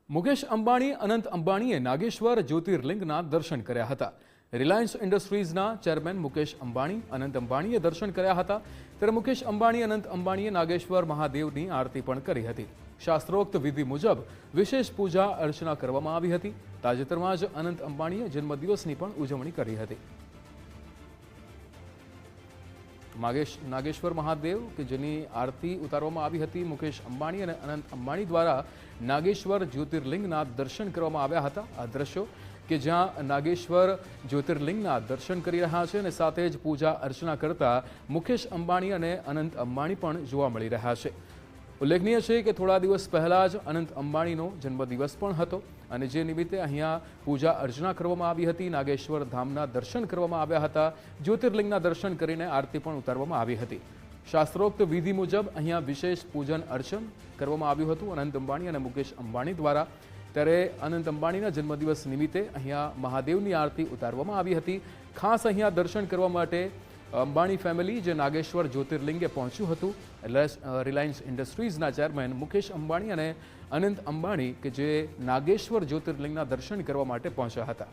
મુકેશ અંબાણી અનંત અંબાણીએ નાગેશ્વર જ્યોતિર્લિંગના દર્શન કર્યા હતા। રિલાયન્સ ઇન્ડસ્ટ્રીઝના ચેરમેન મુકેશ અંબાણી અનંત અંબાણીએ દર્શન કર્યા હતા। ત્યારે મુકેશ અંબાણી અનંત અંબાણીએ નાગેશ્વર મહાદેવની આરતી પણ કરી હતી। શાસ્ત્રોક્ત વિધિ મુજબ વિશેષ પૂજા અર્ચના કરવામાં આવી હતી। તાજેતરમાં જ અનંત અંબાણીએ જન્મદિવસની પણ ઉજવણી કરી હતી। નાગેશ્વર મહાદેવ કે જેની આરતી ઉતારવામાં આવી હતી। મુકેશ અંબાણી અને અનંત અંબાણી દ્વારા નાગેશ્વર જ્યોતિર્લિંગના દર્શન કરવામાં આવ્યા હતા। આ દ્રશ્યો કે જ્યાં નાગેશ્વર જ્યોતિર્લિંગના દર્શન કરી રહ્યા છે અને સાથે જ પૂજા અર્ચના કરતા મુકેશ અંબાણી અને અનંત અંબાણી પણ જોવા મળી રહ્યા છે। ઉલ્લેખનીય છે કે થોડા દિવસ પહેલા જ અનંત અંબાણીનો જન્મદિવસ પણ હતો અને જે નિમિત્તે અહીંયા પૂજા અર્ચના કરવામાં આવી હતી। નાગેશ્વર ધામના દર્શન કરવામાં આવ્યા હતા। જ્યોતિર્લિંગના દર્શન કરીને આરતી પણ ઉતારવામાં આવી હતી। શાસ્ત્રોક્ત વિધિ મુજબ અહીંયા વિશેષ પૂજન અર્ચન કરવામાં આવ્યું હતું અનંત અંબાણી અને મુકેશ અંબાણી દ્વારા। ત્યારે અનંત અંબાણીના જન્મદિવસ નિમિત્તે અહીંયા મહાદેવની આરતી ઉતારવામાં આવી હતી। ખાસ અહીંયા દર્શન કરવા માટે અંબાણી ફેમિલી જે નાગેશ્વર જ્યોતિર્લિંગે પહોંચ્યું હતું। રિલાયન્સ ઇન્ડસ્ટ્રીઝના ચેરમેન મુકેશ અંબાણી અને અનંત અંબાણી કે જે નાગેશ્વર જ્યોતિર્લિંગના દર્શન કરવા માટે પહોંચ્યા હતા।